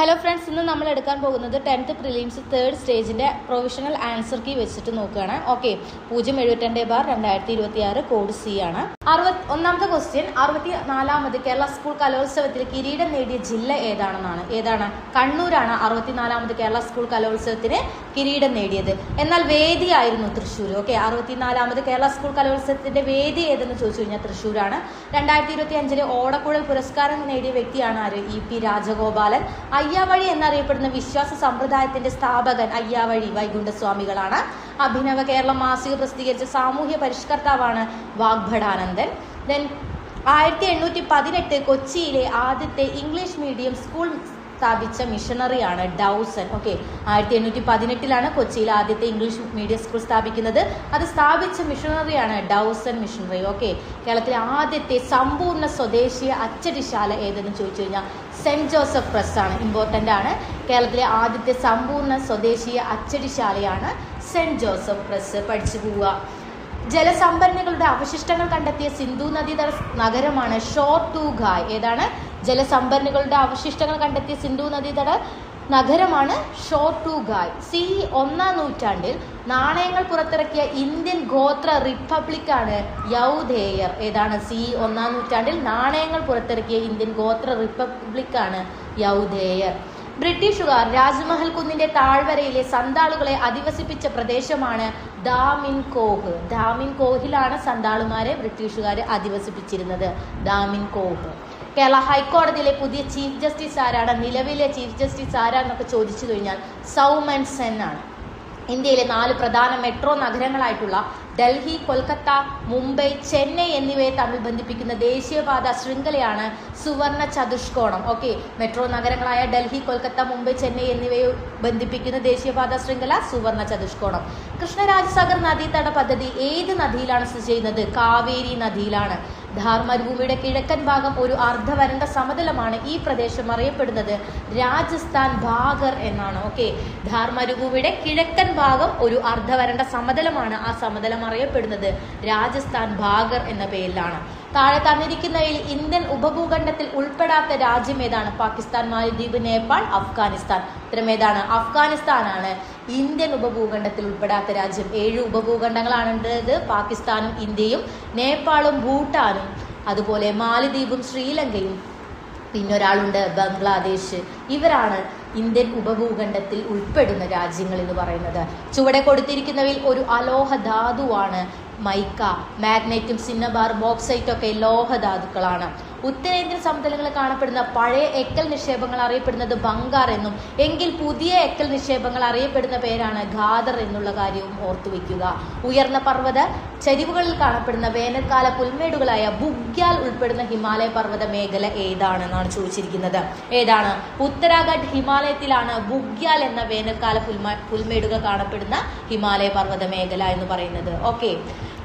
Hello friends, ഇന്ന് നമ്മൾ എടുക്കാൻ പോകുന്നത് 10th പ്രിലിംസ് 3rd സ്റ്റേജിൻ്റെ പ്രൊവിഷണൽ ആൻസർ കീ വെച്ചിട്ട് നോക്കുകയാണ്. ഓക്കെ, 072/2026 കോഡ് സി ആണ്. ഒന്നാമത്തെ ക്വസ്റ്റ്യൻ, 64ാമത് കേരള സ്കൂൾ കലോത്സവത്തിൽ കിരീടം നേടിയ ജില്ല ഏതാണ്? കണ്ണൂരാണ് 64ാമത് കേരള സ്കൂൾ കലോത്സവത്തിന് കിരീടം നേടിയത്. എന്നാൽ വേദിയായിരുന്നു തൃശ്ശൂർ. ഓക്കെ, 64ാമത് കേരള സ്കൂൾ കലോത്സവത്തിന്റെ വേദി ഏതെന്ന് ചോദിച്ചു കഴിഞ്ഞാൽ തൃശ്ശൂരാണ്. 2025 ഓടക്കുഴൽ പുരസ്കാരം നേടിയ വ്യക്തിയാണ് ആര്? EP രാജഗോപാലൻ. അയ്യാവഴി എന്നറിയപ്പെടുന്ന വിശ്വാസ സമ്പ്രദായത്തിന്റെ സ്ഥാപകൻ അയ്യാവഴി വൈകുണ്ഠസ്വാമികളാണ്. അഭിനവ കേരളം മാസിക പ്രസിദ്ധീകരിച്ച സാമൂഹ്യ പരിഷ്കർത്താവാണ് വാഗ്ഭടാനന്ദൻ. ദെൻ 1818 കൊച്ചിയിലെ ആദ്യത്തെ ഇംഗ്ലീഷ് മീഡിയം സ്കൂൾ സ്ഥാപിച്ച മിഷണറിയാണ് ഡൗസൺ. ഓക്കെ, 1818 കൊച്ചിയിൽ ആദ്യത്തെ ഇംഗ്ലീഷ് മീഡിയം സ്കൂൾ സ്ഥാപിക്കുന്നത്. അത് സ്ഥാപിച്ച മിഷണറിയാണ് ഡൗസൺ മിഷണറി. ഓക്കെ, കേരളത്തിലെ ആദ്യത്തെ സമ്പൂർണ്ണ സ്വദേശീയ അച്ചടിശാല ഏതെന്ന് ചോദിച്ചു കഴിഞ്ഞാൽ സെന്റ് ജോസഫ് പ്രസ് ആണ്. ഇമ്പോർട്ടൻ്റ് ആണ്. കേരളത്തിലെ ആദ്യത്തെ സമ്പൂർണ്ണ സ്വദേശീയ അച്ചടിശാലയാണ് സെന്റ് ജോസഫ് പ്രസ്. പഠിച്ചു പോവുക. ജലസംഭരണികളുടെ അവശിഷ്ടങ്ങൾ കണ്ടെത്തിയ സിന്ധു നദീതട നഗരമാണ് ഷോർ ടു ഗായ്. ഏതാണ്? ജലസംഭരണികളുടെ അവശിഷ്ടങ്ങൾ കണ്ടെത്തിയ സിന്ധു നദീതട നഗരമാണ് ഷോർ ടു ഗായ്. CE 1-ാം നൂറ്റാണ്ടിൽ നാണയങ്ങൾ പുറത്തിറക്കിയ ഇന്ത്യൻ ഗോത്ര റിപ്പബ്ലിക്കാണ് യൗധേയർ. ഏതാണ്? CE 1-ാം നൂറ്റാണ്ടിൽ നാണയങ്ങൾ പുറത്തിറക്കിയ ഇന്ത്യൻ ഗോത്ര റിപ്പബ്ലിക്കാണ് യൗധേയർ. ബ്രിട്ടീഷുകാർ രാജ്മഹൽ കുന്നിന്റെ താഴ്വരയിലെ സന്താളുകളെ അധിവസിപ്പിച്ച പ്രദേശമാണ് ദാമിൻകോഹ്. ദാമിൻകോഹിലാണ് സന്താളുമാരെ ബ്രിട്ടീഷുകാർ അധിവസിപ്പിച്ചിരുന്നത്. ദാമിൻകോഹ്. കേരള ഹൈക്കോടതിയിലെ പുതിയ ചീഫ് ജസ്റ്റിസ് ആരാണ്? നിലവിലെ ചീഫ് ജസ്റ്റിസ് ആരാന്നൊക്കെ ചോദിച്ചു കഴിഞ്ഞാൽ സൗമൻ സെൻ ആണ്. ഇന്ത്യയിലെ 4 പ്രധാന മെട്രോ നഗരങ്ങളായിട്ടുള്ള ഡൽഹി, കൊൽക്കത്ത, മുംബൈ, ചെന്നൈ എന്നിവയെ തമ്മിൽ ബന്ധിപ്പിക്കുന്ന ദേശീയപാത ശൃംഖലയാണ് സുവർണ ചതുഷ്കോണം. ഓക്കെ, മെട്രോ നഗരങ്ങളായ ഡൽഹി, കൊൽക്കത്ത, മുംബൈ, ചെന്നൈ എന്നിവയെ ബന്ധിപ്പിക്കുന്ന ദേശീയപാത ശൃംഖല സുവർണ ചതുഷ്കോണം. കൃഷ്ണരാജസാഗർ നദീതട പദ്ധതി ഏത് നദിയിലാണ് സ്ഥിതി ചെയ്യുന്നത്? കാവേരി നദിയിലാണ്. ധാർ മരുഭൂമിയുടെ കിഴക്കൻ ഭാഗം ഒരു അർദ്ധവരണ്ട സമതലമാണ്. ഈ പ്രദേശം അറിയപ്പെടുന്നത് രാജസ്ഥാൻ ഭാഗർ എന്നാണ്. ഓക്കെ, ധാർ മരുഭൂമിയുടെ കിഴക്കൻ ഭാഗം ഒരു അർദ്ധവരണ്ട സമതലമാണ്. ആ സമതലം അറിയപ്പെടുന്നത് രാജസ്ഥാൻ ഭാഗർ എന്ന പേരിലാണ്. താഴെ തന്നിരിക്കുന്നവയിൽ ഇന്ത്യൻ ഉപഭൂഖണ്ഡത്തിൽ ഉൾപ്പെടാത്ത രാജ്യം ഏതാണ്? പാകിസ്ഥാൻ, മാലദ്വീപ്, നേപ്പാൾ, അഫ്ഗാനിസ്ഥാൻ. ഇത്തരം ഏതാണ്? അഫ്ഗാനിസ്ഥാനാണ് ഇന്ത്യൻ ഉപഭൂഖണ്ഡത്തിൽ ഉൾപ്പെടാത്ത രാജ്യം. 7 ഉപഭൂഖണ്ഡങ്ങളാണുള്ളത്. പാകിസ്ഥാനും ഇന്ത്യയും, നേപ്പാളും ഭൂട്ടാനും, അതുപോലെ മാലദ്വീപും ശ്രീലങ്കയും, പിന്നൊരാളുണ്ട് ബംഗ്ലാദേശ്. ഇവരാണ് ഇന്ത്യൻ ഉപഭൂഖണ്ഡത്തിൽ ഉൾപ്പെടുന്ന രാജ്യങ്ങൾ എന്ന് പറയുന്നത്. ചുവടെ കൊടുത്തിരിക്കുന്നവയിൽ ഒരു അലോഹ ധാതുവാണ് മൈക്ക. മാഗ്നൈറ്റും സിന്നബാർ, ബോക്സൈറ്റും ഒക്കെ ലോഹധാതുക്കളാണ്. ഉത്തരേന്ത്യൻ സമതലങ്ങളിൽ കാണപ്പെടുന്ന പഴയ എക്കൽ നിക്ഷേപങ്ങൾ അറിയപ്പെടുന്നത് ബംഗാർ എന്നും എങ്കിൽ പുതിയ എക്കൽ നിക്ഷേപങ്ങൾ അറിയപ്പെടുന്ന പേരാണ് ഖാദർ എന്നുള്ള കാര്യവും ഓർത്തുവെക്കുക. ഉയർന്ന പർവ്വത ചരിവുകളിൽ കാണപ്പെടുന്ന വേനൽക്കാല പുൽമേടുകളായ ബുഗ്യാൽ ഉൾപ്പെടുന്ന ഹിമാലയ പർവ്വത മേഖല ഏതാണെന്നാണ് ചോദിച്ചിരിക്കുന്നത്. ഏതാണ്? ഉത്തരാഖണ്ഡ് ഹിമാലയത്തിലാണ് ബുഗ്യാൽ എന്ന വേനൽക്കാല പുൽമേടുകൾ കാണപ്പെടുന്ന ഹിമാലയ പർവ്വത മേഖല എന്ന് പറയുന്നത്. ഓക്കെ,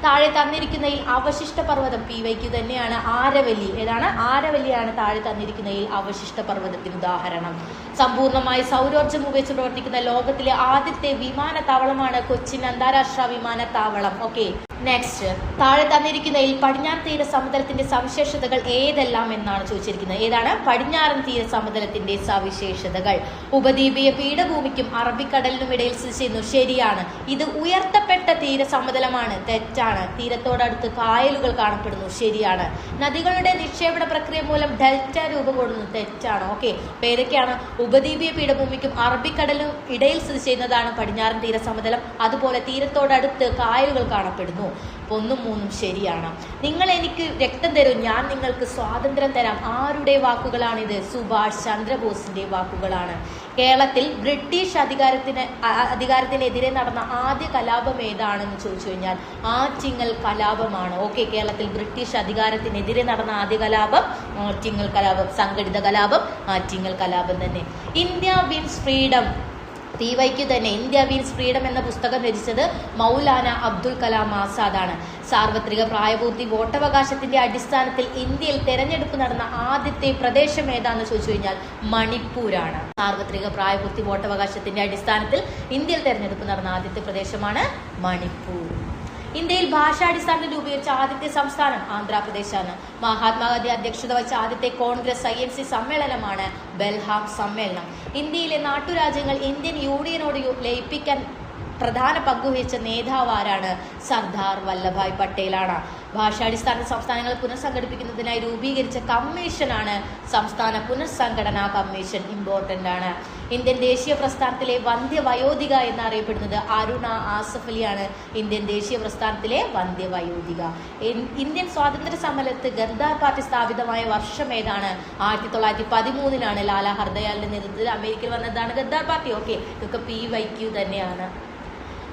താഴെ തന്നിരിക്കുന്നതിൽ അവശിഷ്ട പർവ്വതം PYQ തന്നെയാണ് ആരവല്ലി. ഏതാണ്? ആരവല്ലിയാണ് താഴെ തന്നിരിക്കുന്നതിൽ അവശിഷ്ട പർവ്വതത്തിന് ഉദാഹരണം. സമ്പൂർണ്ണമായി സൗരോർജ്ജം ഉപയോഗിച്ച് പ്രവർത്തിക്കുന്ന ലോകത്തിലെ ആദ്യത്തെ വിമാനത്താവളമാണ് കൊച്ചിൻ അന്താരാഷ്ട്ര വിമാനത്താവളം. ഓക്കെ, നെക്സ്റ്റ്, താഴെ തന്നിരിക്കുന്നതിൽ പടിഞ്ഞാറൻ തീര സമതലത്തിന്റെ സവിശേഷതകൾ ഏതെല്ലാം എന്നാണ് ചോദിച്ചിരിക്കുന്നത്. ഏതാണ്? പടിഞ്ഞാറൻ തീര സമതലത്തിന്റെ സവിശേഷതകൾ. ഉപദ്വീപീയ പീഠഭൂമിക്കും അറബിക്കടലിനും ഇടയിൽ സ്ഥിതി ചെയ്യുന്നു. ശരിയാണ്. ഇത് ഉയർത്തപ്പെട്ട തീര സമതലമാണ്. തെറ്റാണ്. തീരത്തോടടുത്ത് കായലുകൾ കാണപ്പെടുന്നു. ശരിയാണ്. നദികളുടെ നിക്ഷേപണ പ്രക്രിയ മൂലം ഡെൽറ്റ രൂപം കൊള്ളുന്നു. തെറ്റാണ്. ഓക്കെ, ഏതൊക്കെയാണ്? ഉപദ്വീപീയ പീഠഭൂമിക്കും അറബിക്കടലിനും ഇടയിൽ സ്ഥിതി ചെയ്യുന്നതാണ് പടിഞ്ഞാറൻ തീര സമതലം. അതുപോലെ തീരത്തോടടുത്ത് കായലുകൾ കാണപ്പെടുന്നു. 1ഉം 3ഉം ശരിയാണ്. നിങ്ങൾ എനിക്ക് രക്തം തരും, ഞാൻ നിങ്ങൾക്ക് സ്വാതന്ത്ര്യം തരാം. ആരുടെ വാക്കുകളാണിത്? സുഭാഷ് ചന്ദ്രബോസിന്റെ വാക്കുകളാണ്. കേരളത്തിൽ ബ്രിട്ടീഷ് അധികാരത്തിനെതിരെ നടന്ന ആദ്യ കലാപം ഏതാണെന്ന് ചോദിച്ചു കഴിഞ്ഞാൽ ആറ്റിങ്ങൽ കലാപമാണ്. ഓക്കെ, കേരളത്തിൽ ബ്രിട്ടീഷ് അധികാരത്തിനെതിരെ നടന്ന ആദ്യ കലാപം ആറ്റിങ്ങൽ കലാപം. സംഘടിത കലാപം ആറ്റിങ്ങൽ കലാപം തന്നെ. ഇന്ത്യ വിൻസ് ഫ്രീഡം PYQ തന്നെ. ഇന്ത്യ വിൻസ് ഫ്രീഡം എന്ന പുസ്തകം രചിച്ചത് മൗലാന അബ്ദുൽ കലാം ആസാദാണ്. സാർവത്രിക പ്രായപൂർത്തി വോട്ടവകാശത്തിന്റെ അടിസ്ഥാനത്തിൽ ഇന്ത്യയിൽ തെരഞ്ഞെടുപ്പ് നടന്ന ആദ്യത്തെ പ്രദേശം ഏതാണെന്ന് ചോദിച്ചു കഴിഞ്ഞാൽ മണിപ്പൂരാണ്. സാർവത്രിക പ്രായപൂർത്തി വോട്ടവകാശത്തിന്റെ അടിസ്ഥാനത്തിൽ ഇന്ത്യയിൽ തെരഞ്ഞെടുപ്പ് നടന്ന ആദ്യത്തെ പ്രദേശമാണ് മണിപ്പൂർ. ഇന്ത്യയിൽ ഭാഷാടിസ്ഥാനത്തിൽ രൂപീകരിച്ച ആദ്യത്തെ സംസ്ഥാനം ആന്ധ്രാപ്രദേശാണ്. മഹാത്മാഗാന്ധി അധ്യക്ഷത വഹിച്ച ആദ്യത്തെ കോൺഗ്രസ് INC സമ്മേളനമാണ് ബെൽഹാം സമ്മേളനം. ഇന്ത്യയിലെ നാട്ടുരാജ്യങ്ങൾ ഇന്ത്യൻ യൂണിയനോട് ലയിപ്പിക്കാൻ പ്രധാന പങ്കുവഹിച്ച നേതാവ് ആരാണ്? സർദാർ വല്ലഭായ് പട്ടേലാണ്. ഭാഷാടിസ്ഥാന സംസ്ഥാനങ്ങൾ പുനഃസംഘടിപ്പിക്കുന്നതിനായി രൂപീകരിച്ച കമ്മീഷനാണ് സംസ്ഥാന പുനഃസംഘടനാ കമ്മീഷൻ. ഇമ്പോർട്ടന്റ് ആണ്. ഇന്ത്യൻ ദേശീയ പ്രസ്ഥാനത്തിലെ വന്ധ്യവയോധിക എന്നറിയപ്പെടുന്നത് അരുണ ആസഫ് അലിയാണ്. ഇന്ത്യൻ ദേശീയ പ്രസ്ഥാനത്തിലെ വന്ധ്യവയോധിക. ഇന്ത്യൻ സ്വാതന്ത്ര്യ സമരത്ത് ഗദ്ദാർ പാർട്ടി സ്ഥാപിതമായ വർഷം ഏതാണ്? 1913 ലാലാ ഹർദയാലിന്റെ നേതൃത്വത്തിൽ അമേരിക്കയിൽ വന്നതാണ് ഗദ്ദാർ പാർട്ടി. ഓക്കെ, ഇതൊക്കെ PYQ തന്നെയാണ്.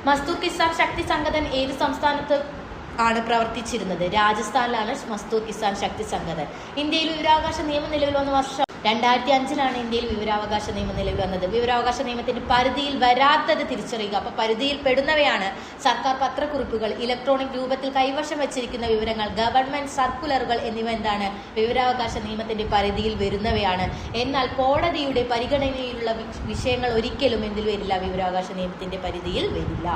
മസ്ദൂർ കിസാൻ ശക്തി സംഘടന ഏത് സംസ്ഥാനത്ത് ആണ് പ്രവർത്തിച്ചിരുന്നത്? രാജസ്ഥാനിലാണ് മസ്ദൂർ കിസാൻ ശക്തി സംഘടന. ഇന്ത്യയിൽ വിവരാവകാശ നിയമം നിലവിൽ വന്ന വർഷം 2005 ഇന്ത്യയിൽ വിവരാവകാശ നിയമം നിലവിൽ വന്നത്. വിവരാവകാശ നിയമത്തിന്റെ പരിധിയിൽ വരാത്തത് തിരിച്ചറിയുക. അപ്പൊ പരിധിയിൽ പെടുന്നവയാണ് സർക്കാർ പത്രക്കുറിപ്പുകൾ, ഇലക്ട്രോണിക് രൂപത്തിൽ കൈവശം വെച്ചിരിക്കുന്ന വിവരങ്ങൾ, ഗവൺമെന്റ് സർക്കുലറുകൾ എന്നിവ എന്താണ്? വിവരാവകാശ നിയമത്തിന്റെ പരിധിയിൽ വരുന്നവയാണ്. എന്നാൽ കോടതിയുടെ പരിഗണനയിലുള്ള വിഷയങ്ങൾ ഒരിക്കലും എന്തിൽ വരില്ല? വിവരാവകാശ നിയമത്തിന്റെ പരിധിയിൽ വരില്ല.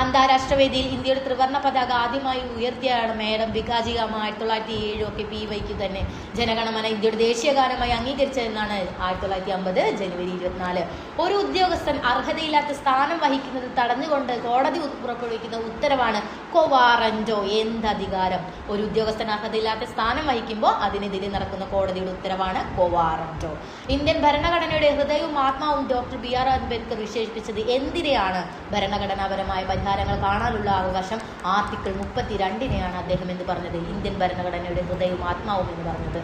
അന്താരാഷ്ട്ര വേദിയിൽ ഇന്ത്യയുടെ ത്രിവർണ്ണ പതാക ആദ്യമായി ഉയർത്തിയാണ് മേഡം ഭികാജി കാമ. 1907 ഒക്കെ PYQ തന്നെ. ജനഗണമന ഇന്ത്യയുടെ ദേശീയ ഗാനമായി അംഗീകരിച്ചു എന്നാണ് 1950 ജനുവരി 24. ഒരു ഉദ്യോഗസ്ഥൻ അർഹതയില്ലാത്ത സ്ഥാനം വഹിക്കുന്നത് തടഞ്ഞുകൊണ്ട് കോടതി പുറപ്പെടുവിക്കുന്ന ഉത്തരവാണ് കൊവാറന്റോ. എന്തധികാരം? ഒരു ഉദ്യോഗസ്ഥൻ അർഹതയില്ലാത്ത സ്ഥാനം വഹിക്കുമ്പോൾ അതിനെതിരെ നടക്കുന്ന കോടതിയുടെ ഉത്തരവാണ് കൊവാറന്റോ. ഇന്ത്യൻ ഭരണഘടനയുടെ ഹൃദയവും ആത്മാവും ഡോക്ടർ BR അംബേദ്കർ വിശേഷിപ്പിച്ചത് എന്തിനെയാണ്? ഭരണഘടനാപരമായ പരിഹാരങ്ങൾ കാണാനുള്ള അവകാശം. ആർട്ടിക്കിൾ 32 അദ്ദേഹം എന്ന് പറഞ്ഞത്. ഇന്ത്യൻ ഭരണഘടനയുടെ ഹൃദയവും ആത്മാവും എന്ന് പറഞ്ഞത്.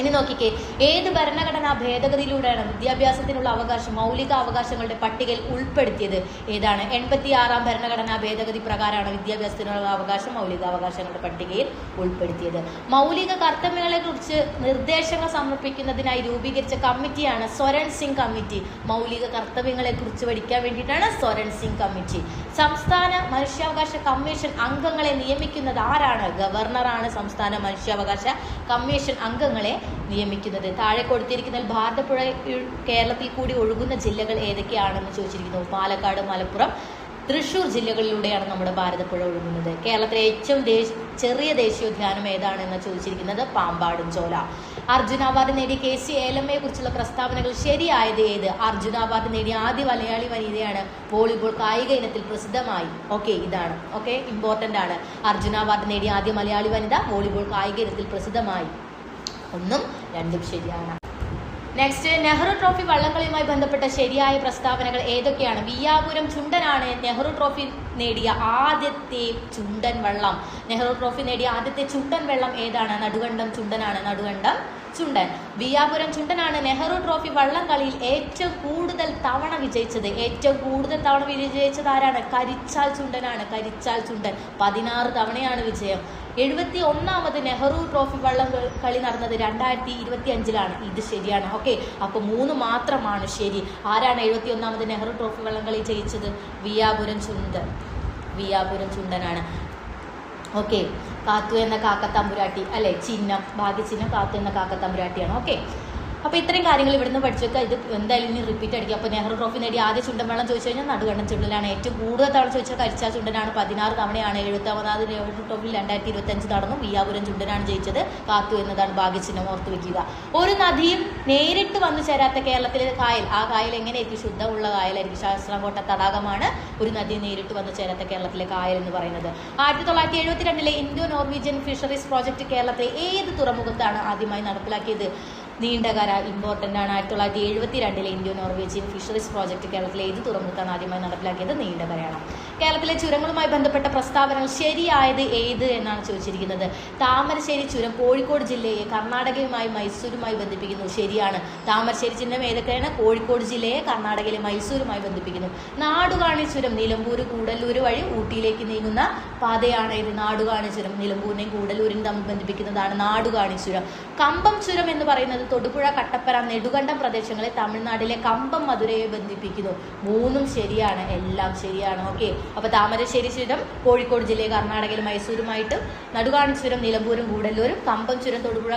ഇനി നോക്കിക്കേ, ഏത് ഭരണഘടനാ ഭേദഗതിയിലൂടെയാണ് വിദ്യാഭ്യാസത്തിനുള്ള അവകാശം മൗലിക അവകാശങ്ങളുടെ പട്ടികയിൽ ഉൾപ്പെടുത്തിയത്? ഏതാണ്? 86 ഭരണഘടനാ ഭേദഗതി പ്രകാരമാണ് വിദ്യാഭ്യാസത്തിനുള്ള അവകാശം മൗലികാവകാശങ്ങളുടെ പട്ടികയിൽ ഉൾപ്പെടുത്തിയത്. മൗലിക കർത്തവ്യങ്ങളെ കുറിച്ച് നിർദ്ദേശങ്ങൾ സമർപ്പിക്കുന്നതിനായി രൂപീകരിച്ച കമ്മിറ്റിയാണ് സ്വരൺ സിംഗ് കമ്മിറ്റി. മൗലിക കർത്തവ്യങ്ങളെ കുറിച്ച് പഠിക്കാൻ വേണ്ടിയിട്ടാണ് സ്വരൺ സിംഗ് കമ്മിറ്റി. സംസ്ഥാന മനുഷ്യാവകാശ കമ്മീഷൻ അംഗങ്ങളെ നിയമിക്കുന്നത് ആരാണ്? ഗവർണറാണ് സംസ്ഥാന മനുഷ്യാവകാശ കമ്മീഷൻ അംഗങ്ങളെ നിയമിക്കുന്നത്. താഴെ കൊടുത്തിരിക്കുന്നതിൽ ഭാരതപ്പുഴ കേരളത്തിൽ കൂടി ഒഴുകുന്ന ജില്ലകൾ ഏതൊക്കെയാണെന്ന് ചോദിച്ചിരിക്കുന്നു. പാലക്കാട്, മലപ്പുറം, തൃശ്ശൂർ ജില്ലകളിലൂടെയാണ് നമ്മുടെ ഭാരതപ്പുഴ ഒഴുകുന്നത്. കേരളത്തിലെ ഏറ്റവും ചെറിയ ദേശീയോദ്യാനം ഏതാണെന്ന് ചോദിച്ചിരിക്കുന്നത് പാമ്പാടും ചോല. അർജുന അവാർഡ് നേടിയ KC ഏലമ്മയെ കുറിച്ചുള്ള പ്രസ്താവനകൾ ശരിയായത് ഏത്? അർജുന അവാർഡ് നേടിയ ആദ്യ മലയാളി വനിതയാണ്. വോളിബോൾ കായിക ഇനത്തിൽ പ്രസിദ്ധമായി. ഓക്കെ, ഇതാണ്. ഓക്കെ, ഇമ്പോർട്ടന്റ് ആണ്. അർജുന അവാർഡ് നേടിയ ആദ്യ മലയാളി വനിത, വോളിബോൾ കായിക ഇനത്തിൽ പ്രസിദ്ധമായി. 1ഉം 2ഉം ശരിയാണ്. നെക്സ്റ്റ്, നെഹ്റു ട്രോഫി വള്ളംകളിയുമായി ബന്ധപ്പെട്ട ശരിയായ പ്രസ്താവനകൾ ഏതൊക്കെയാണ്? വിയ്യാപുരം ചുണ്ടനാണ് നെഹ്റു ട്രോഫി നേടിയ ആദ്യത്തെ ചുണ്ടൻ വള്ളം. നെഹ്റു ട്രോഫി നേടിയ ആദ്യത്തെ ചുണ്ടൻ വെള്ളം ഏതാണ്? നടുകണ്ടം ചുണ്ടനാണ്. നടുകണ്ടം ചുണ്ടൻ. വിയ്യാപുരം ചുണ്ടനാണ് നെഹ്റു ട്രോഫി വള്ളംകളിയിൽ ഏറ്റവും കൂടുതൽ തവണ വിജയിച്ചത്. ഏറ്റവും കൂടുതൽ തവണ വിജയിച്ചത് ആരാണ്? കരിച്ചാൽ ചുണ്ടനാണ്. കരിച്ചാൽ ചുണ്ടൻ 16 തവണയാണ് വിജയം. 71ാമത് നെഹ്റു ട്രോഫി വള്ളം കളി നടന്നത് 2025 ഇത് ശരിയാണ്. ഓക്കെ, അപ്പോൾ 3 മാത്രമാണ് ശരി. ആരാണ് 71ാമത് നെഹ്റു ട്രോഫി വള്ളം കളി ജയിച്ചത്? വിയ്യാപുരം ചുണ്ടൻ. വിയ്യാപുരം ചുണ്ടനാണ്. ഓക്കെ, കാത്തു എന്ന കാക്കത്തമ്പുരാട്ടി അല്ലെ ചിഹ്നം, ഭാഗ്യചിഹ്നം കാത്തു എന്ന കാക്കത്തമ്പുരാട്ടിയാണ്. ഓക്കെ, അപ്പോൾ ഇത്രയും കാര്യങ്ങൾ ഇവിടുന്ന് പഠിച്ചേക്കുക. ഇത് എന്തായാലും ഇനി റിപ്പീറ്റ് അടിക്കുക. അപ്പോൾ നെഹ്റു ട്രോഫി നേടിയ ആദ്യ ചുണ്ടൻ വെള്ളം ചോദിച്ചു കഴിഞ്ഞാൽ നടുകണ്ടം ചുണ്ടനാണ്. ഏറ്റവും കൂടുതൽ തവണ ചോദിച്ചാൽ കരിച്ചാൽ ചുണ്ടനാണ്. 16 തവണയാണ്. 70ാമത് നെഹ്റു ട്രോഫിയിൽ 2025 നടന്നു. വിയ്യാപുരം ചുണ്ടനാണ് ജയിച്ചത്. കാത്തു എന്നതാണ് ഭാഗ്യചിഹ്നം, ഓർത്ത് വെക്കുക. ഒരു നദിയും നേരിട്ട് വന്നു ചേരാത്ത കേരളത്തിലെ കായൽ. ആ കായൽ എങ്ങനെയായിരിക്കും? ശുദ്ധമുള്ള കായലായിരിക്കും. ശാസ്താംകോട്ട തടാകമാണ് ഒരു നദി നേരിട്ട് വന്നു ചേരാത്ത കേരളത്തിലെ കായൽ എന്ന് പറയുന്നത്. 1972 ഇന്തോ നോർവീജിയൻ ഫിഷറീസ് പ്രോജക്റ്റ് കേരളത്തിലെ ഏത് തുറമുഖത്താണ് ആദ്യമായി നടപ്പിലാക്കിയത്? നീണ്ടകര. ഇമ്പോർട്ടൻ്റ് ആണ്. 1972 ഇന്ത്യോ നോർവേജിയൻ ഫിഷറീസ് പ്രോജക്റ്റ് കേരളത്തിലെ ഏത് തുറമുഖത്താണ് ആദ്യമായി നടപ്പിലാക്കിയത്? നീണ്ടകരയാണ്. കേരളത്തിലെ ചുരങ്ങളുമായി ബന്ധപ്പെട്ട പ്രസ്താവനകൾ ശരിയായത് ഏത് എന്നാണ് ചോദിച്ചിരിക്കുന്നത്. താമരശ്ശേരി ചുരം കോഴിക്കോട് ജില്ലയെ കർണാടകയുമായി മൈസൂരുമായി ബന്ധിപ്പിക്കുന്നു. ശരിയാണ്. താമരശ്ശേരി ചിഹ്നം ഏതൊക്കെയാണ്? കോഴിക്കോട് ജില്ലയെ കർണാടകയിലെ മൈസൂരുമായി ബന്ധിപ്പിക്കുന്നു. നാടുകാണി ചുരം നിലമ്പൂർ കൂടല്ലൂർ വഴി ഊട്ടിയിലേക്ക് നീങ്ങുന്ന പാതയാണ് ഇത്. നാടുകാണി ചുരം നിലമ്പൂരിനെയും കൂടല്ലൂരിനെയും തമ്മിൽ ബന്ധിപ്പിക്കുന്നതാണ് നാടുകാണി ചുരം. കമ്പം ചുരം എന്ന് പറയുന്നത് തൊടുപുഴ, കട്ടപ്പന, നെടുകണ്ടം പ്രദേശങ്ങളെ തമിഴ്നാട്ടിലെ കമ്പം മധുരയെ ബന്ധിപ്പിക്കുന്നു. 3ഉം ശരിയാണ്. എല്ലാം ശരിയാണ്. ഓക്കെ, അപ്പോൾ താമരശ്ശേരി ചുരം കോഴിക്കോട് ജില്ലയെ കർണാടകയിൽ മൈസൂരുമായിട്ടും, നടുകാണി ചുരം നിലമ്പൂരും കൂടല്ലൂരും, കമ്പം ചുരം തൊടുപുഴ,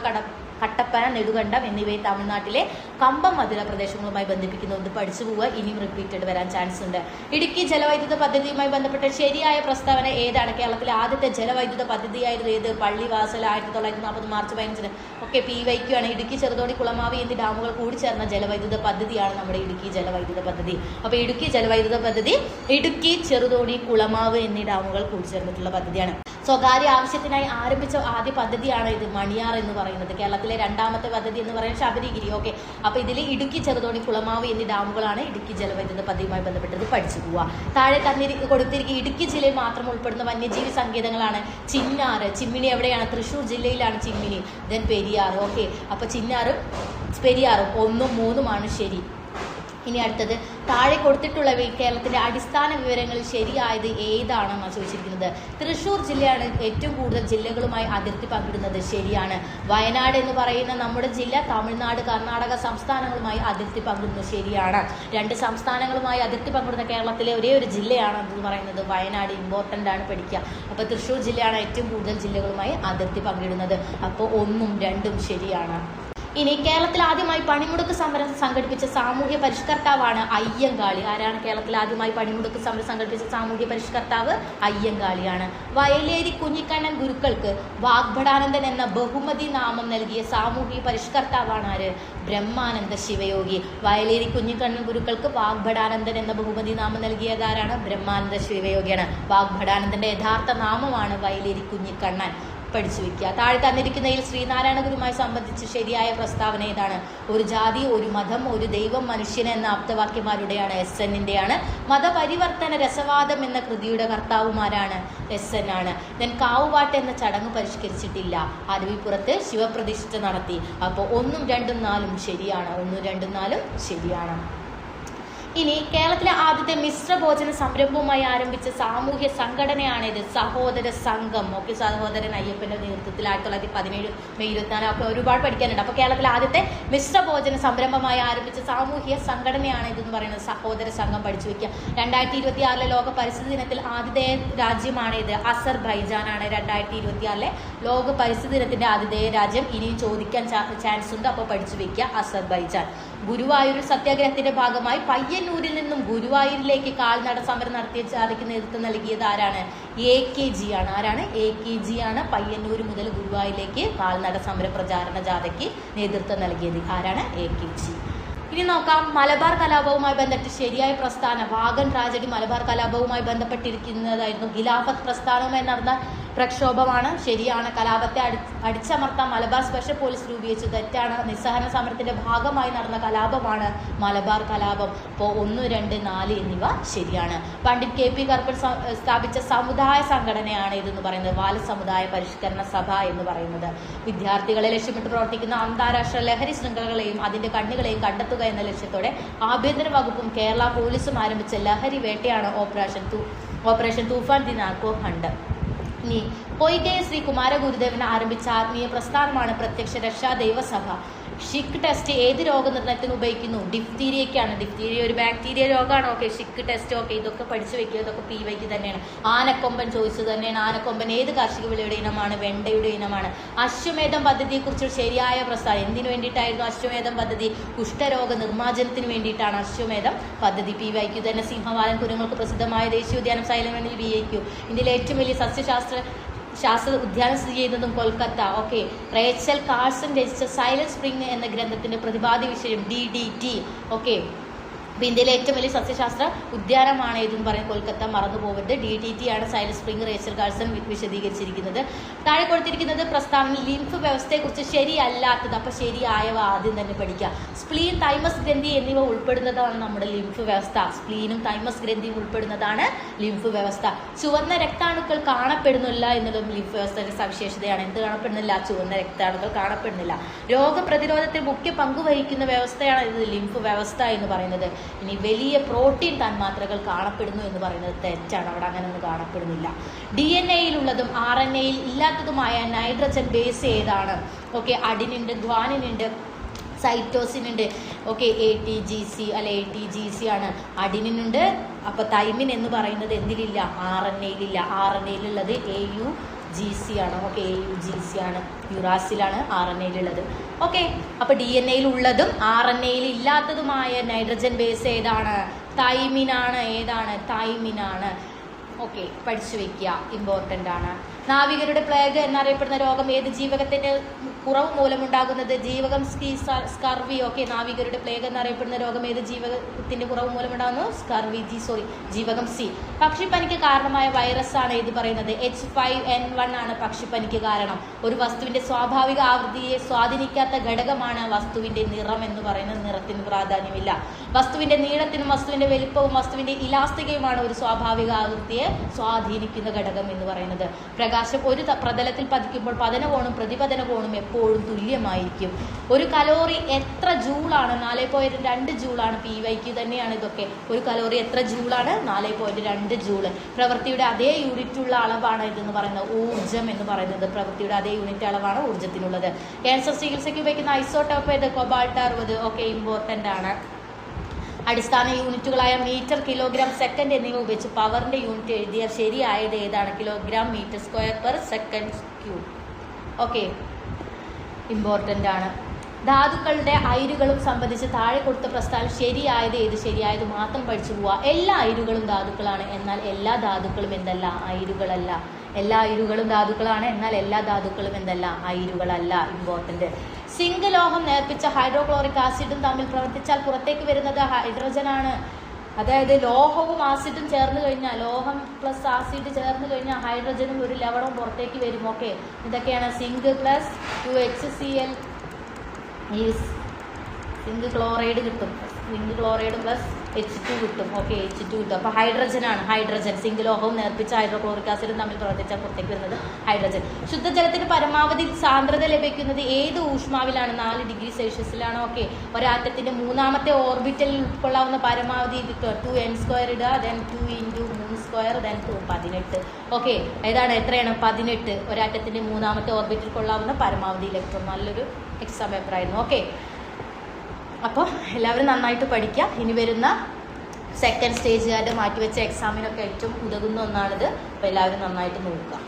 കട്ടപ്പന, നെടുകണ്ടം എന്നിവയെ തമിഴ്നാട്ടിലെ കമ്പം മധുര പ്രദേശങ്ങളുമായി ബന്ധിപ്പിക്കുന്നു. ഇത് പഠിച്ചു പോവുക, ഇനിയും റിപ്പീറ്റഡ് വരാൻ ചാൻസ് ഉണ്ട്. ഇടുക്കി ജലവൈദ്യുത പദ്ധതിയുമായി ബന്ധപ്പെട്ട ശരിയായ പ്രസ്താവന ഏതാണ്? കേരളത്തിലെ ആദ്യത്തെ ജലവൈദ്യുത പദ്ധതിയായിരുന്നു ഏത്? പള്ളിവാസൽ 1940 മാർച്ച് 15. ഓക്കെ, PYQ ആണ്. ഇടുക്കി, ചെറുതോണി, കുളമാവി എന്നീ ഡാമുകൾ കൂടിച്ചേർന്ന ജലവൈദ്യുത പദ്ധതിയാണ് നമ്മുടെ ഇടുക്കി ജലവൈദ്യുത പദ്ധതി. അപ്പോൾ ഇടുക്കി ജലവൈദ്യുത പദ്ധതി ഇടുക്കി, ചെറുതോണി, കുളമാവ് എന്നീ ഡാമുകൾ കൂടിച്ചേർന്നിട്ടുള്ള പദ്ധതിയാണ്. സ്വകാര്യ ആവശ്യത്തിനായി ആരംഭിച്ച ആദ്യ പദ്ധതിയാണ് ഇത് മണിയാർ എന്ന് പറയുന്നത്. കേരളത്തിലെ രണ്ടാമത്തെ പദ്ധതി എന്ന് പറയുന്നത് ശബരിഗിരി. ഓക്കെ, അപ്പോൾ ഇതിൽ ഇടുക്കി, ചെറുതോണി, കുളമാവ് എന്നീ ഡാമുകളാണ് ഇടുക്കി ജലവൈദ്യുത പദ്ധതിയുമായി ബന്ധപ്പെട്ടത് പഠിച്ചു പോവുക. താഴെ കൊടുത്തിരിക്കുക ഇടുക്കി ജില്ലയിൽ മാത്രം ഉൾപ്പെടുന്ന വന്യജീവി സങ്കേതങ്ങളാണ് ചിന്നാറ്. ചിമ്മിണി എവിടെയാണ്? തൃശ്ശൂർ ജില്ലയിലാണ് ചിമ്മിണി. ദെൻ പെരിയാർ. ഓക്കെ, അപ്പോൾ ചിന്നാറും പെരിയാറും 1ഉം 3ഉമാണ് ശരി. ഇനി അടുത്തത് താഴെ കൊടുത്തിട്ടുള്ളവയിൽ കേരളത്തിന്റെ അടിസ്ഥാന വിവരങ്ങളിൽ ശരിയായത് ഏതാണെന്നാണ് ചോദിച്ചിരിക്കുന്നത്. തൃശ്ശൂർ ജില്ലയാണ് ഏറ്റവും കൂടുതൽ ജില്ലകളുമായി അതിർത്തി പങ്കിടുന്നത്. ശരിയാണ്. വയനാട് എന്ന് പറയുന്ന നമ്മുടെ ജില്ല തമിഴ്നാട്, കർണാടക സംസ്ഥാനങ്ങളുമായി അതിർത്തി പങ്കിടുന്നു. ശരിയാണ്. 2 സംസ്ഥാനങ്ങളുമായി അതിർത്തി പങ്കിടുന്ന കേരളത്തിലെ ഒരേ ഒരു ജില്ലയാണ് എന്ന് പറയുന്നത് വയനാട്. ഇമ്പോർട്ടൻ്റ് ആണ്, പഠിക്കുക. അപ്പോൾ തൃശ്ശൂർ ജില്ലയാണ് ഏറ്റവും കൂടുതൽ ജില്ലകളുമായി അതിർത്തി പങ്കിടുന്നത്. അപ്പോൾ 1ഉം 2ഉം ശരിയാണ്. ഇനി കേരളത്തിൽ ആദ്യമായി പണിമുടക്ക് സമരം സംഘടിപ്പിച്ച സാമൂഹ്യ പരിഷ്കർത്താവാണ് അയ്യങ്കാളി. ആരാണ് കേരളത്തിൽ ആദ്യമായി പണിമുടക്ക് സമരം സംഘടിപ്പിച്ച സാമൂഹ്യ പരിഷ്കർത്താവ്? അയ്യങ്കാളിയാണ്. വയലേരി കുഞ്ഞിക്കണ്ണൻ ഗുരുക്കൾക്ക് വാഗ്ഭടാനന്ദൻ എന്ന ബഹുമതി നാമം നൽകിയ സാമൂഹ്യ പരിഷ്കർത്താവാണ് ആര്? ബ്രഹ്മാനന്ദ ശിവയോഗി. വയലേരി കുഞ്ഞിക്കണ്ണൻ ഗുരുക്കൾക്ക് വാഗ്ഭടാനന്ദൻ എന്ന ബഹുമതി നാമം നൽകിയതാരാണ്? ബ്രഹ്മാനന്ദ ശിവയോഗിയാണ്. വാഗ്ഭടാനന്ദന്റെ യഥാർത്ഥ നാമമാണ് വയലേരി കുഞ്ഞിക്കണ്ണൻ. പഠിച്ചു വയ്ക്കുക. താഴെ തന്നിരിക്കുന്നതിൽ ശ്രീനാരായണ ഗുരുവുമായി സംബന്ധിച്ച് ശരിയായ പ്രസ്താവന ഏതാണ്? ഒരു ജാതി, ഒരു മതം, ഒരു ദൈവം, മനുഷ്യൻ എന്ന ആപ്തവാക്യമാരുടെയാണ്? SNന്റെയാണ്. മതപരിവർത്തന രസവാദം എന്ന കൃതിയുടെ കർത്താവുമാരാണ്? SN ആണ്. ദെൻ കാവുപാട്ട് എന്ന ചടങ്ങ് പരിഷ്കരിച്ചിട്ടില്ല. അരുവിപ്പുറത്ത് ശിവപ്രതിഷ്ഠ നടത്തി. അപ്പോൾ 1ഉം 2ഉം 4ഉം ശരിയാണ്. 1ഉം 2ഉം 4ഉം ശരിയാണ്. ഇനി കേരളത്തിലെ ആദ്യത്തെ മിശ്രഭോജന സംരംഭവുമായി ആരംഭിച്ച സാമൂഹ്യ സംഘടനയാണിത്. സഹോദര സംഘം. ഓക്കെ, സഹോദരൻ അയ്യപ്പന്റെ നേതൃത്വത്തിൽ 1917 മെയ് 24. ഒക്കെ ഒരുപാട് പഠിക്കാനുണ്ട്. അപ്പോൾ കേരളത്തിലെ ആദ്യത്തെ മിശ്രഭോജന സംരംഭമായി ആരംഭിച്ച സാമൂഹ്യ സംഘടനയാണ് ഇതെന്ന് പറയുന്നത് സഹോദര സംഘം. പഠിച്ചു വയ്ക്കുക. 2026 ലോക പരിസ്ഥിതി ദിനത്തിൽ ആതിഥേയ രാജ്യമാണിത്. അസർബൈജാനാണ് 2026 ലോക പരിസ്ഥിതി ദിനത്തിന്റെ ആതിഥേയ രാജ്യം. ഇനിയും ചോദിക്കാൻ ചാൻസ് ഉണ്ട്, അപ്പോൾ പഠിച്ചു വയ്ക്കുക. അസർബൈജാൻ. ഗുരുവായൂർ സത്യാഗ്രഹത്തിന്റെ ഭാഗമായി പയ്യന്നൂരിൽ നിന്നും ഗുരുവായൂരിലേക്ക് കാൽനട സമരം നടത്തിയ ജാഥയ്ക്ക് നേതൃത്വം നൽകിയത് ആരാണ്? AKG ആണ്. ആരാണ്? AKG ആണ്. പയ്യന്നൂർ മുതൽ ഗുരുവായൂരിലേക്ക് കാൽനട സമര പ്രചാരണ ജാഥയ്ക്ക് നേതൃത്വം നൽകിയത് ആരാണ്? AKG. ഇനി നോക്കാം, മലബാർ കലാപവുമായി ബന്ധപ്പെട്ട് ശരിയായ പ്രസ്ഥാനം. വാഗൺ ട്രാജഡി മലബാർ കലാപവുമായി ബന്ധപ്പെട്ടിരിക്കുന്നതായിരുന്നു. ഖിലാഫത്ത് പ്രസ്ഥാനവുമായി നടന്ന പ്രക്ഷോഭമാണ്. ശരിയാണ്. കലാപത്തെ അടിച്ചമർത്താൻ മലബാർ സ്പെഷ്യൽ പോലീസ് രൂപീകരിച്ചു. തെറ്റാണ്. നിസ്സഹരണ സമരത്തിന്റെ ഭാഗമായി നടന്ന കലാപമാണ് മലബാർ കലാപം. അപ്പോൾ 1, 2, 4 എന്നിവ ശരിയാണ്. പണ്ഡിറ്റ് KP കറുപ്പൻ സ്ഥാപിച്ച സമുദായ സംഘടനയാണ് ഇതെന്ന് പറയുന്നത് ബാലസമുദായ പരിഷ്കരണ സഭ എന്ന് പറയുന്നത്. വിദ്യാർത്ഥികളെ ലക്ഷ്യമിട്ട് പ്രവർത്തിക്കുന്ന അന്താരാഷ്ട്ര ലഹരി ശൃംഖലകളെയും അതിന്റെ കണ്ണികളെയും കണ്ടെത്തുക എന്ന ലക്ഷ്യത്തോടെ ആഭ്യന്തര വകുപ്പും കേരള പോലീസും ആരംഭിച്ച ലഹരി വേട്ടയാണ് operation Toofan the narco hunt. ഇനി പൊയ്കെ ശ്രീ കുമാരഗുരുദേവൻ ആരംഭിച്ച ആത്മീയ പ്രസ്ഥാനമാണ് പ്രത്യക്ഷ രക്ഷാ ദൈവസഭ. ഷിക്ക് ടെസ്റ്റ് ഏത് രോഗനിർണയത്തിന് ഉപയോഗിക്കുന്നു? ഡിഫ്തീരിയയ്ക്കാണ്. ഡിഫ്തീരിയ ഒരു ബാക്ടീരിയ രോഗമാണ്. Okay, ഷിക്ക് test. ഓക്കെ, ഇതൊക്കെ പഠിച്ചു വെക്കുക. ഇതൊക്കെ PYക്ക് തന്നെയാണ്. ആനക്കൊമ്പൻ ചോദിച്ചത് തന്നെയാണ്. ആനക്കൊമ്പൻ ഏത് കാർഷിക വിളയുടെ ഇനമാണ്? വെണ്ടയുടെ ഇനമാണ്. അശ്വമേധം പദ്ധതിയെക്കുറിച്ച് ശരിയായ പ്രസ്താവന. എന്തിനു വേണ്ടിയിട്ടായിരുന്നു അശ്വമേധം പദ്ധതി? കുഷ്ഠരോഗ നിർമ്മാർജ്ജനത്തിന് വേണ്ടിയിട്ടാണ് അശ്വമേധം പദ്ധതി. PYക്ക് തന്നെ. സിംഹവാലൻ കുരങ്ങൾക്ക് പ്രസിദ്ധമായ ദേശീയോദ്യാനം സൈലന്റ് VIQ. ഇന്ത്യയിലെ ഏറ്റവും വലിയ സസ്യശാസ്ത്ര ഉദ്യാനം സ്ഥിതി ചെയ്യുന്നതും കൊൽക്കത്ത. ഓക്കെ, റേച്ചൽ കാൾസൺ രചിച്ച സൈലന്റ് സ്പ്രിംഗ് എന്ന ഗ്രന്ഥത്തിന്റെ പ്രതിപാദ്യ വിഷയം DDT. ഓക്കെ, ഇന്ത്യയിലെ ഏറ്റവും വലിയ സസ്യശാസ്ത്ര ഉദ്യാനമാണ് ഇതെന്ന് പറയുന്നത് കൊൽക്കത്ത. മറന്നു പോകരുത്. DDT ആണ് സൈലന്റ് സ്പ്രിംഗ്. റേച്ചൽ കാൾസൺ വിശദീകരിച്ചിരിക്കുന്നത്. താഴെ കൊടുത്തിരിക്കുന്നത് പ്രസ്താവന ലിംഫ് വ്യവസ്ഥയെക്കുറിച്ച് ശരിയല്ലാത്തത്. അപ്പോൾ ശരിയായവ ആദ്യം തന്നെ പഠിക്കുക. സ്പ്ലീൻ, തൈമസ് ഗ്രന്ഥി എന്നിവ ഉൾപ്പെടുന്നതാണ് നമ്മുടെ ലിംഫ് വ്യവസ്ഥ. സ്പ്ലീനും തൈമസ് ഗ്രന്ഥിയും ഉൾപ്പെടുന്നതാണ് ലിംഫ് വ്യവസ്ഥ. ചുവന്ന രക്താണുക്കൾ കാണപ്പെടുന്നില്ല എന്നുള്ളതും ലിംഫ് വ്യവസ്ഥയുടെ സവിശേഷതയാണ്. എന്ത് കാണപ്പെടുന്നില്ല? ചുവന്ന രക്താണുക്കൾ കാണപ്പെടുന്നില്ല. രോഗപ്രതിരോധത്തിൽ മുഖ്യ പങ്കുവഹിക്കുന്ന വ്യവസ്ഥയാണ് ഇത് ലിംഫ് വ്യവസ്ഥ എന്ന് പറയുന്നത്. ഇനി വലിയ പ്രോട്ടീൻ തന്മാത്രകൾ കാണപ്പെടുന്നു എന്ന് പറയുന്നത് തെറ്റാണ്. അവിടെ അങ്ങനെയൊന്നും കാണപ്പെടുന്നില്ല. DNA-യിലുള്ളതും RNA-യിൽ ഇല്ലാത്തതുമായ നൈട്രജൻ ബേസ് ഏതാണ്? ഓക്കെ, അഡിനുണ്ട്, ഗ്വാനിനുണ്ട്, സൈറ്റോസിൻ ഉണ്ട്. ഓക്കെ, ATGC അല്ലെ ATGC ആണ്. അഡിനുണ്ട്. അപ്പോൾ തൈമിൻ എന്ന് പറയുന്നത് എന്തിലില്ല? RNA-യിലില്ല. RNA-യിലുള്ളത് AU GC ആണ്. ഓക്കെ, AUGC ആണ്. യുറാസിലാണ് RNA ഉള്ളത്. ഓക്കെ, അപ്പോൾ DNA ഉള്ളതും RNA ഇല്ലാത്തതുമായ നൈട്രജൻ ബേസ് ഏതാണ്? തൈമിനാണ്. ഏതാണ്? തൈമിനാണ്. ഓക്കെ, പഠിച്ചു വെക്കുക, ഇമ്പോർട്ടൻ്റ് ആണ്. നാവികരുടെ പ്ലേഗ് എന്നറിയപ്പെടുന്ന രോഗം ഏത് ജീവകത്തിൻ്റെ കുറവ് മൂലമുണ്ടാകുന്നത്? ജീവകം സ്കർവി. ഓക്കെ, നാവികരുടെ പ്ലേഗ് എന്നറിയപ്പെടുന്ന രോഗം ഏത് ജീവകത്തിൻ്റെ കുറവ് മൂലമുണ്ടാകുന്നു? സ്കർവി. ജീവകം C. പക്ഷിപ്പനിക്ക് കാരണമായ വൈറസ് ആണ് ഏത് പറയുന്നത്? H5N1 ആണ് പക്ഷിപ്പനിക്ക് കാരണം. ഒരു വസ്തുവിൻ്റെ സ്വാഭാവിക ആവൃത്തിയെ സ്വാധീനിക്കാത്ത ഘടകമാണ് വസ്തുവിൻ്റെ നിറം എന്ന് പറയുന്നത്. നിറത്തിന് പ്രാധാന്യമില്ല. വസ്തുവിൻ്റെ നീളത്തിനും വസ്തുവിൻ്റെ വലിപ്പവും വസ്തുവിൻ്റെ ഇലാസ്തികയുമാണ് ഒരു സ്വാഭാവിക ആവൃത്തിയെ സ്വാധീനിക്കുന്ന ഘടകം എന്ന് പറയുന്നത്. പ്രകാശം ഒരു പ്രതലത്തിൽ പതിക്കുമ്പോൾ പതനകോണും പ്രതിപതനകോണും എപ്പോഴും തുല്യമായിരിക്കും. ഒരു കലോറി എത്ര ജൂളാണ്? 4.2 ജൂളാണ്. PYQ തന്നെയാണ് ഇതൊക്കെ. ഒരു കലോറി എത്ര ജൂളാണ്? 4.2 ജൂള്. പ്രവൃത്തിയുടെ അതേ യൂണിറ്റുള്ള അളവാണ് ഇതെന്ന് പറയുന്നത് ഊർജ്ജം എന്ന് പറയുന്നത്. പ്രവൃത്തിയുടെ അതേ യൂണിറ്റ് അളവാണ് ഊർജ്ജത്തിനുള്ളത്. ക്യാൻസർ ചികിത്സയ്ക്ക് ഉപയോഗിക്കുന്ന ഐസോട്ടോപ്പ് ഏത്? കൊബാൾട്ട് 60. ഓക്കെ, ഇമ്പോർട്ടൻ്റ് ആണ്. അടിസ്ഥാന യൂണിറ്റുകളായ മീറ്റർ, കിലോഗ്രാം, സെക്കൻഡ് എന്നിവ ഉപയോഗിച്ച് പവറിൻ്റെ യൂണിറ്റ് എഴുതിയ ശരിയായത് ഏതാണ്? Kilogram metre square per second cube. Okay, important ആണ്. ധാതുക്കളുടെ അയിരുകളും സംബന്ധിച്ച് താഴെ കൊടുത്ത പ്രസ്താവന ശരിയായത് ഏത്? ശരിയായത് മാത്രം പഠിച്ചു പോവുക. എല്ലാ അയിരുകളും ധാതുക്കളാണ്, എന്നാൽ എല്ലാ ധാതുക്കളും എന്തല്ല? അയിരുകളല്ല. എല്ലാ അയിരുകളും ധാതുക്കളാണ്, എന്നാൽ എല്ലാ ധാതുക്കളും എന്തല്ല? അയിരുകളല്ല. ഇമ്പോർട്ടൻ്റ്. സിങ്ക് ലോഹം നേർപ്പിച്ച ഹൈഡ്രോക്ലോറിക് ആസിഡും തമ്മിൽ പ്രവർത്തിച്ചാൽ പുറത്തേക്ക് വരുന്നത് ഹൈഡ്രജനാണ്. അതായത് ലോഹവും ആസിഡും ചേർന്ന് കഴിഞ്ഞാൽ, ലോഹം പ്ലസ് ആസിഡ് ചേർന്ന് കഴിഞ്ഞാൽ ഹൈഡ്രജനും ഒരു ലവണവും പുറത്തേക്ക് വരും. ഓക്കെ, ഇതൊക്കെയാണ് zinc plus 2HCl is zinc chloride കിട്ടും. സിങ്ക് ക്ലോറൈഡ് പ്ലസ് H2 കിട്ടും. ഓക്കെ, H2 കിട്ടും. അപ്പോൾ ഹൈഡ്രജനാണ്. ഹൈഡ്രജൻ സിങ്ക് ലോഹവും നേർപ്പിച്ച ഹൈഡ്രോക്ലോറിക് ആസിഡും തമ്മിൽ പ്രവർത്തിച്ചാൽ പുറത്തേക്ക് വരുന്നത് ഹൈഡ്രജൻ. ശുദ്ധജലത്തിന് പരമാവധി സാന്ദ്രത ലഭിക്കുന്നത് ഏത് ഊഷ്മാവിലാണ്? 4 ഡിഗ്രി സെൽഷ്യസിലാണ്. ഓക്കെ, ഒരാറ്റത്തിൻ്റെ മൂന്നാമത്തെ ഓർബിറ്റലിൽ ഉൾക്കൊള്ളാവുന്ന പരമാവധി 2n² ഇടുക, ദെൻ 2 × 3² ദെൻ 18. ഓക്കെ, ഏതാണ്? എത്രയാണ്? 18. ഒരാറ്റത്തിൻ്റെ മൂന്നാമത്തെ ഓർബിറ്റിൽ കൊള്ളാവുന്ന പരമാവധി ഇലക്ട്രോൺ. നല്ലൊരു എക്സാം പേപ്പറായിരുന്നു. ഓക്കെ, അപ്പോൾ എല്ലാവരും നന്നായിട്ട് പഠിക്കുക. ഇനി വരുന്ന സെക്കൻഡ് സ്റ്റേജുകാരുടെ മാറ്റിവെച്ച എക്സാമിനൊക്കെ ഏറ്റവും ഉതകുന്ന ഒന്നാണിത്. അപ്പോൾ എല്ലാവരും നന്നായിട്ട് നോക്കുക.